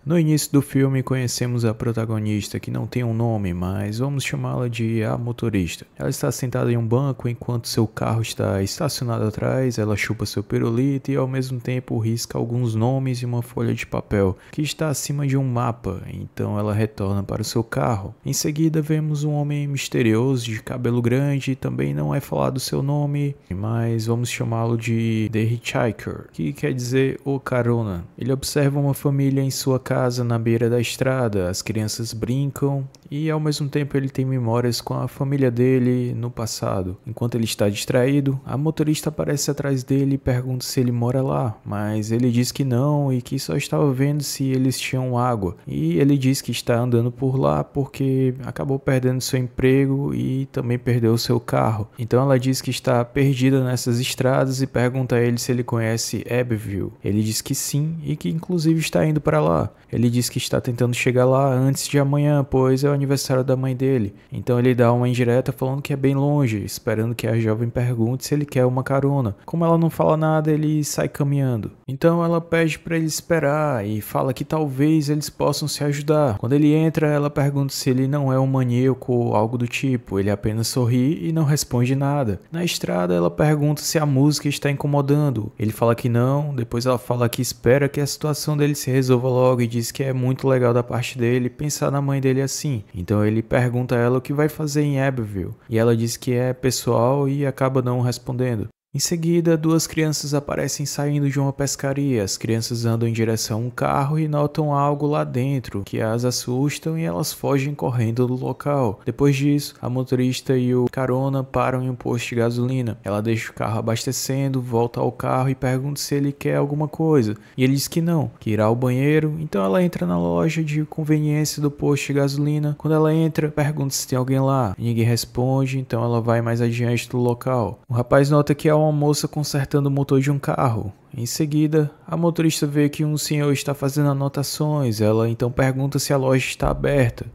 No início do filme conhecemos a protagonista que não tem um nome, mas vamos chamá-la de a motorista. Ela está sentada em um banco enquanto seu carro está estacionado atrás, ela chupa seu pirulito e ao mesmo tempo risca alguns nomes em uma folha de papel que está acima de um mapa, então ela retorna para o seu carro. Em seguida vemos um homem misterioso de cabelo grande, também não é falado seu nome, mas vamos chamá-lo de The Hitchhiker, que quer dizer o carona. Ele observa uma família em sua casa na beira da estrada, as crianças brincam e ao mesmo tempo ele tem memórias com a família dele no passado. Enquanto ele está distraído, a motorista aparece atrás dele e pergunta se ele mora lá, mas ele diz que não e que só estava vendo se eles tinham água. E ele diz que está andando por lá porque acabou perdendo seu emprego e também perdeu seu carro. Então ela diz que está perdida nessas estradas e pergunta a ele se ele conhece Abbeville. Ele diz que sim e que inclusive está indo para lá. Ele diz que está tentando chegar lá antes de amanhã, pois é o aniversário da mãe dele. Então ele dá uma indireta falando que é bem longe, esperando que a jovem pergunte se ele quer uma carona. Como ela não fala nada, ele sai caminhando. Então ela pede para ele esperar e fala que talvez eles possam se ajudar. Quando ele entra, ela pergunta se ele não é um maníaco ou algo do tipo. Ele apenas sorri e não responde nada. Na estrada, ela pergunta se a música está incomodando. Ele fala que não, depois ela fala que espera que a situação dele se resolva logo e diz que é muito legal da parte dele pensar na mãe dele assim. Então ele pergunta a ela o que vai fazer em Abbeville. E ela diz que é pessoal e acaba não respondendo. Em seguida, duas crianças aparecem saindo de uma pescaria. As crianças andam em direção a um carro e notam algo lá dentro, que as assustam e elas fogem correndo do local. Depois disso, a motorista e o carona param em um posto de gasolina. Ela deixa o carro abastecendo, volta ao carro e pergunta se ele quer alguma coisa. E ele diz que não, que irá ao banheiro. Então ela entra na loja de conveniência do posto de gasolina. Quando ela entra, pergunta se tem alguém lá. Ninguém responde, então ela vai mais adiante do local. O rapaz nota que há uma moça consertando o motor de um carro. Em seguida, a motorista vê que um senhor está fazendo anotações. Ela então pergunta se a loja está aberta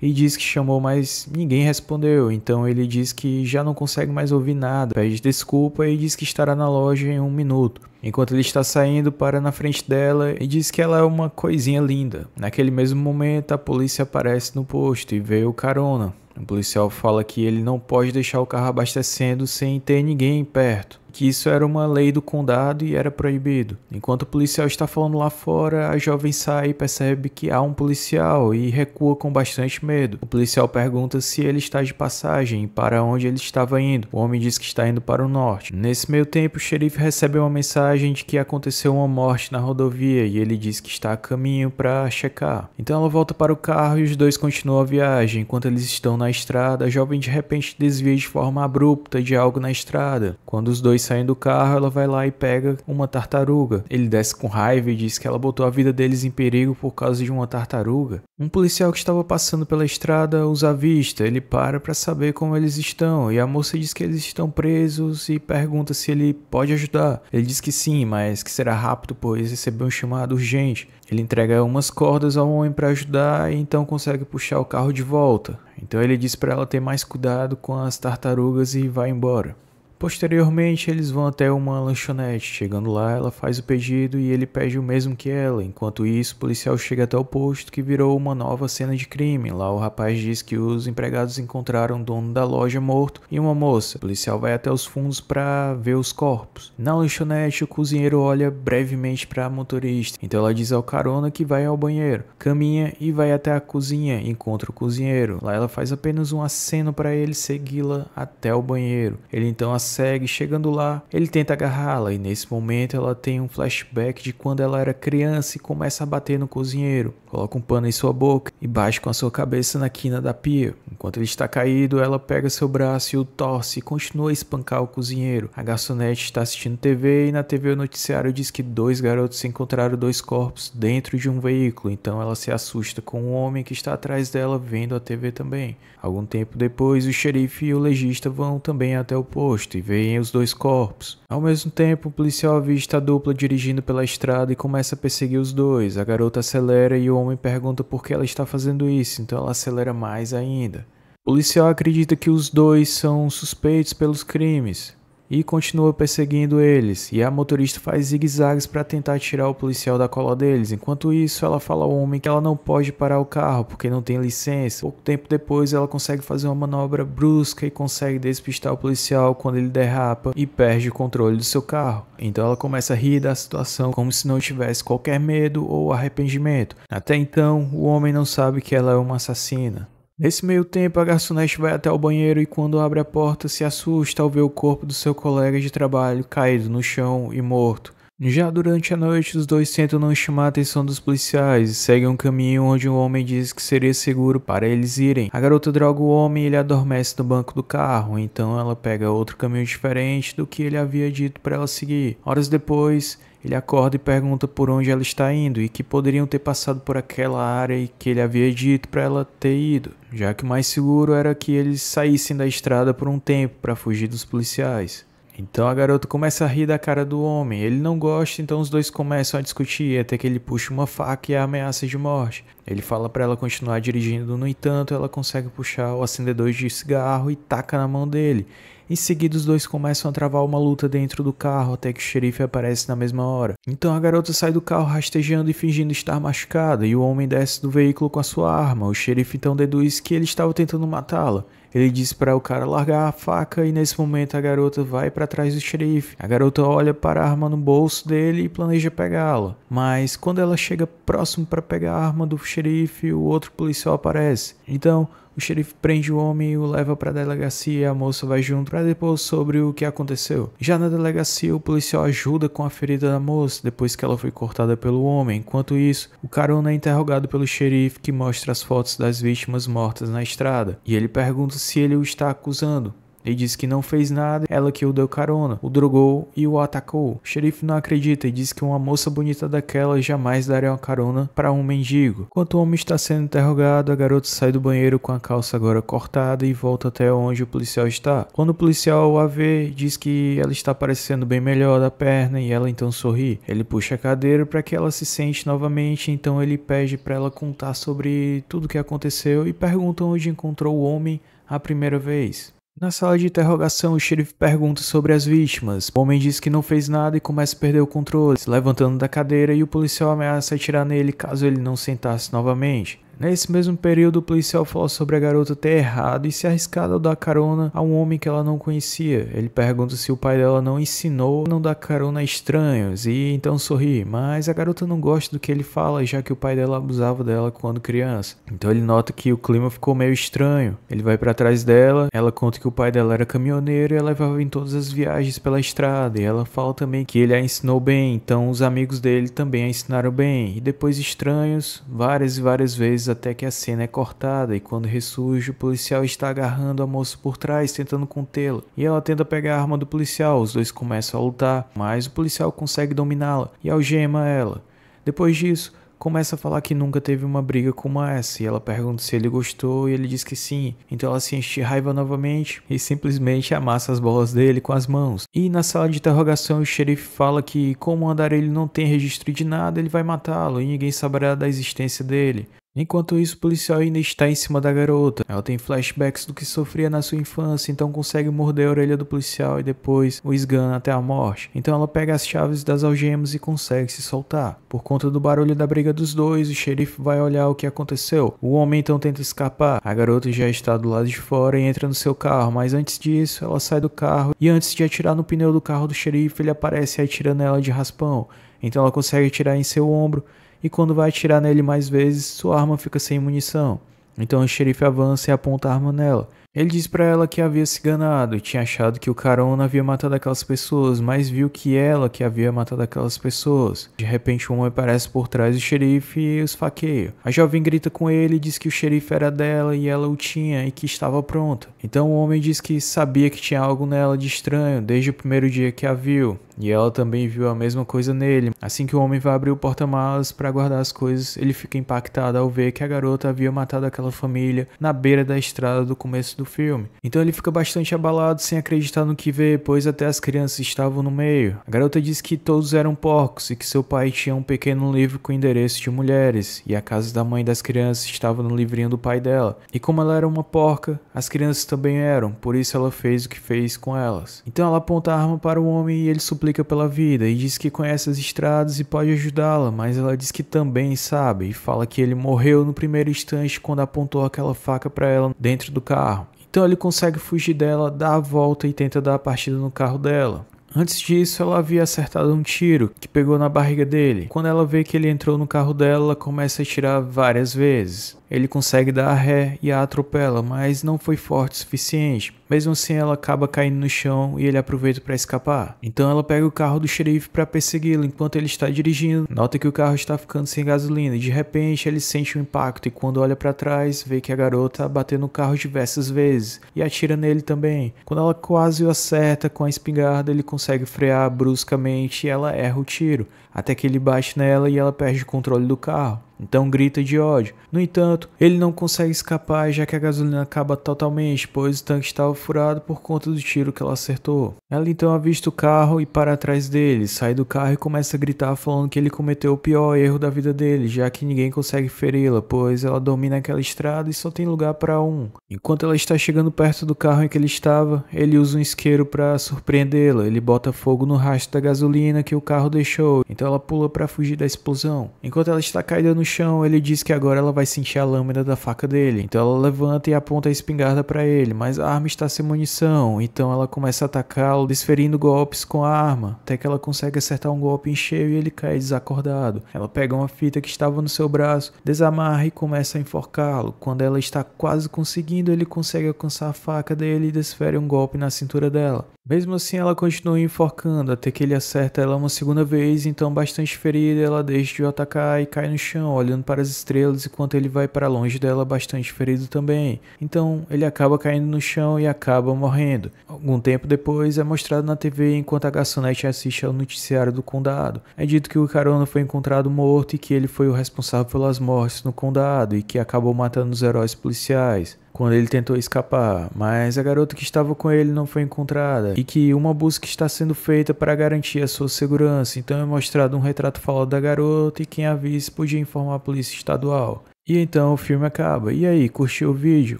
e diz que chamou, mas ninguém respondeu. Então ele diz que já não consegue mais ouvir nada, pede desculpa e diz que estará na loja em 1 minuto. Enquanto ele está saindo, para na frente dela e diz que ela é uma coisinha linda. Naquele mesmo momento, a polícia aparece no posto e vê o carona. O policial fala que ele não pode deixar o carro abastecendo sem ter ninguém perto, que isso era uma lei do condado e era proibido. Enquanto o policial está falando lá fora, a jovem sai e percebe que há um policial e recua com bastante medo. O policial pergunta se ele está de passagem e para onde ele estava indo. O homem diz que está indo para o norte. Nesse meio tempo, o xerife recebe uma mensagem de que aconteceu uma morte na rodovia e ele diz que está a caminho para checar. Então ela volta para o carro e os dois continuam a viagem. Enquanto eles estão na estrada, a jovem de repente desvia de forma abrupta de algo na estrada. Quando os dois saem do carro, ela vai lá e pega uma tartaruga. Ele desce com raiva e diz que ela botou a vida deles em perigo por causa de uma tartaruga. Um policial que estava passando pela estrada os avista. Ele para saber como eles estão e a moça diz que eles estão presos e pergunta se ele pode ajudar. Ele diz que sim, mas que será rápido pois recebeu um chamado urgente. Ele entrega umas cordas ao homem para ajudar e então consegue puxar o carro de volta. Então ele diz para ela ter mais cuidado com as tartarugas e vai embora. Posteriormente, eles vão até uma lanchonete. Chegando lá, ela faz o pedido e ele pede o mesmo que ela. Enquanto isso, o policial chega até o posto que virou uma nova cena de crime. Lá o rapaz diz que os empregados encontraram o dono da loja morto e uma moça. O policial vai até os fundos para ver os corpos. Na lanchonete, o cozinheiro olha brevemente para a motorista. Então ela diz ao carona que vai ao banheiro. Caminha e vai até a cozinha. Encontra o cozinheiro. Lá ela faz apenas um aceno para ele segui-la até o banheiro. Ele então segue, chegando lá, ele tenta agarrá-la e nesse momento ela tem um flashback de quando ela era criança e começa a bater no cozinheiro. Coloca um pano em sua boca e bate com a sua cabeça na quina da pia. Enquanto ele está caído, ela pega seu braço e o torce e continua a espancar o cozinheiro. A garçonete está assistindo TV e na TV o noticiário diz que dois garotos encontraram dois corpos dentro de um veículo. Então ela se assusta com um homem que está atrás dela vendo a TV também. Algum tempo depois, o xerife e o legista vão também até o posto e veem os dois corpos. Ao mesmo tempo, o policial avista a dupla dirigindo pela estrada e começa a perseguir os dois. A garota acelera e o homem pergunta por que ela está fazendo isso, então ela acelera mais ainda. O policial acredita que os dois são suspeitos pelos crimes e continua perseguindo eles, e a motorista faz zigue-zagues para tentar tirar o policial da cola deles. Enquanto isso, ela fala ao homem que ela não pode parar o carro porque não tem licença. Pouco tempo depois, ela consegue fazer uma manobra brusca e consegue despistar o policial quando ele derrapa e perde o controle do seu carro. Então ela começa a rir da situação como se não tivesse qualquer medo ou arrependimento. Até então, o homem não sabe que ela é uma assassina. Nesse meio tempo, a garçonete vai até o banheiro e quando abre a porta se assusta ao ver o corpo do seu colega de trabalho caído no chão e morto. Já durante a noite, os dois tentam não chamar a atenção dos policiais e seguem um caminho onde o homem diz que seria seguro para eles irem. A garota droga o homem e ele adormece no banco do carro, então ela pega outro caminho diferente do que ele havia dito para ela seguir. Horas depois, ele acorda e pergunta por onde ela está indo e que poderiam ter passado por aquela área e que ele havia dito para ela ter ido, já que o mais seguro era que eles saíssem da estrada por um tempo para fugir dos policiais. Então a garota começa a rir da cara do homem, ele não gosta, então os dois começam a discutir até que ele puxa uma faca e a ameaça de morte. Ele fala para ela continuar dirigindo, no entanto ela consegue puxar o acendedor de cigarro e taca na mão dele. Em seguida os dois começam a travar uma luta dentro do carro até que o xerife aparece na mesma hora. Então a garota sai do carro rastejando e fingindo estar machucada e o homem desce do veículo com a sua arma. O xerife então deduz que ele estava tentando matá-la. Ele diz para o cara largar a faca e nesse momento a garota vai para trás do xerife. A garota olha para a arma no bolso dele e planeja pegá-la. Mas quando ela chega próximo para pegar a arma do xerife, o outro policial aparece. Então o xerife prende o homem e o leva para a delegacia e a moça vai junto para depor sobre o que aconteceu. Já na delegacia, o policial ajuda com a ferida da moça depois que ela foi cortada pelo homem. Enquanto isso, o carona é interrogado pelo xerife que mostra as fotos das vítimas mortas na estrada. E ele pergunta se ele o está acusando. Ele diz que não fez nada, ela que o deu carona, o drogou e o atacou. O xerife não acredita e diz que uma moça bonita daquela jamais daria uma carona para um mendigo. Enquanto o homem está sendo interrogado, a garota sai do banheiro com a calça agora cortada e volta até onde o policial está. Quando o policial a vê, diz que ela está parecendo bem melhor da perna e ela então sorri. Ele puxa a cadeira para que ela se sente novamente, então ele pede para ela contar sobre tudo o que aconteceu e pergunta onde encontrou o homem a primeira vez. Na sala de interrogação, o xerife pergunta sobre as vítimas. O homem diz que não fez nada e começa a perder o controle, se levantando da cadeira e o policial ameaça atirar nele caso ele não sentasse novamente. Nesse mesmo período, o policial fala sobre a garota ter errado e se arriscado a dar carona a um homem que ela não conhecia. Ele pergunta se o pai dela não ensinou a não dar carona a estranhos e então sorri, mas a garota não gosta do que ele fala, já que o pai dela abusava dela quando criança. Então ele nota que o clima ficou meio estranho. Ele vai para trás dela, ela conta que o pai dela era caminhoneiro e ela levava em todas as viagens pela estrada. E ela fala também que ele a ensinou bem, então os amigos dele também a ensinaram bem. E depois estranhos, várias e várias vezes até que a cena é cortada e quando ressurge o policial está agarrando a moça por trás tentando contê-la e ela tenta pegar a arma do policial, os dois começam a lutar, mas o policial consegue dominá-la e algema ela. Depois disso, começa a falar que nunca teve uma briga como essa e ela pergunta se ele gostou e ele diz que sim. Então ela se enche de raiva novamente e simplesmente amassa as bolas dele com as mãos. E na sala de interrogação o xerife fala que como o andar ele não tem registro de nada, ele vai matá-lo e ninguém saberá da existência dele. Enquanto isso, o policial ainda está em cima da garota. Ela tem flashbacks do que sofria na sua infância, então consegue morder a orelha do policial e depois o esgana até a morte. Então ela pega as chaves das algemas e consegue se soltar. Por conta do barulho da briga dos dois, o xerife vai olhar o que aconteceu. O homem então tenta escapar. A garota já está do lado de fora e entra no seu carro, mas antes disso, ela sai do carro e antes de atirar no pneu do carro do xerife, ele aparece e atira nela de raspão. Então ela consegue atirar em seu ombro. E quando vai atirar nele mais vezes, sua arma fica sem munição. Então o xerife avança e aponta a arma nela. Ele diz pra ela que havia se enganado e tinha achado que o carona havia matado aquelas pessoas, mas viu que ela que havia matado aquelas pessoas. De repente um homem aparece por trás do xerife e os esfaqueia. A jovem grita com ele e diz que o xerife era dela e ela o tinha e que estava pronta. Então o homem diz que sabia que tinha algo nela de estranho desde o primeiro dia que a viu. e ela também viu a mesma coisa nele. Assim que o homem vai abrir o porta-malas para guardar as coisas, ele fica impactado ao ver que a garota havia matado aquela família na beira da estrada do começo do filme. Então ele fica bastante abalado sem acreditar no que vê, pois até as crianças estavam no meio. A garota diz que todos eram porcos e que seu pai tinha um pequeno livro com endereço de mulheres, e a casa da mãe das crianças estava no livrinho do pai dela. E como ela era uma porca, as crianças também eram, por isso ela fez o que fez com elas. Então ela aponta a arma para o homem e ele suplica pela vida e diz que conhece as estradas e pode ajudá-la, mas ela diz que também sabe e fala que ele morreu no primeiro instante quando apontou aquela faca para ela dentro do carro. Então ele consegue fugir dela, dá a volta e tenta dar a partida no carro dela. Antes disso, ela havia acertado um tiro que pegou na barriga dele. Quando ela vê que ele entrou no carro dela, ela começa a atirar várias vezes. Ele consegue dar ré e a atropela, mas não foi forte o suficiente. Mesmo assim, ela acaba caindo no chão e ele aproveita para escapar. Então ela pega o carro do xerife para persegui-lo enquanto ele está dirigindo. Nota que o carro está ficando sem gasolina e de repente ele sente um impacto e quando olha para trás, vê que a garota bateu no carro diversas vezes e atira nele também. Quando ela quase o acerta com a espingarda, ele consegue frear bruscamente e ela erra o tiro, até que ele bate nela e ela perde o controle do carro. Então grita de ódio. No entanto, ele não consegue escapar já que a gasolina acaba totalmente, pois o tanque estava furado por conta do tiro que ela acertou. Ela então avista o carro e para atrás dele, sai do carro e começa a gritar falando que ele cometeu o pior erro da vida dele, já que ninguém consegue feri-la, pois ela domina aquela estrada e só tem lugar para um. Enquanto ela está chegando perto do carro em que ele estava, ele usa um isqueiro para surpreendê-la. Ele bota fogo no rastro da gasolina que o carro deixou, então ela pula para fugir da explosão. Enquanto ela está caída no chão, ele diz que agora ela vai sentir a lâmina da faca dele. Então ela levanta e aponta a espingarda para ele, mas a arma está sem munição. Então ela começa a atacá-lo, desferindo golpes com a arma, até que ela consegue acertar um golpe em cheio e ele cai desacordado. Ela pega uma fita que estava no seu braço, desamarra e começa a enforcá-lo. Quando ela está quase conseguindo, ele consegue alcançar a faca dele e desfere um golpe na cintura dela. Mesmo assim, ela continua enforcando, até que ele acerta ela uma segunda vez, então bastante ferida, ela deixa de o atacar e cai no chão, olhando para as estrelas, enquanto ele vai para longe dela bastante ferido também. Então, ele acaba caindo no chão e acaba morrendo. Algum tempo depois, é mostrado na TV enquanto a garçonete assiste ao noticiário do condado. É dito que o Carona foi encontrado morto e que ele foi o responsável pelas mortes no condado e que acabou matando os heróis policiais quando ele tentou escapar, mas a garota que estava com ele não foi encontrada e que uma busca está sendo feita para garantir a sua segurança. Então é mostrado um retrato falado da garota e quem a visse podia informar a polícia estadual. E então o filme acaba. E aí, curtiu o vídeo?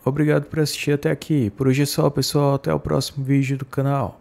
Obrigado por assistir até aqui. Por hoje é só, pessoal. Até o próximo vídeo do canal.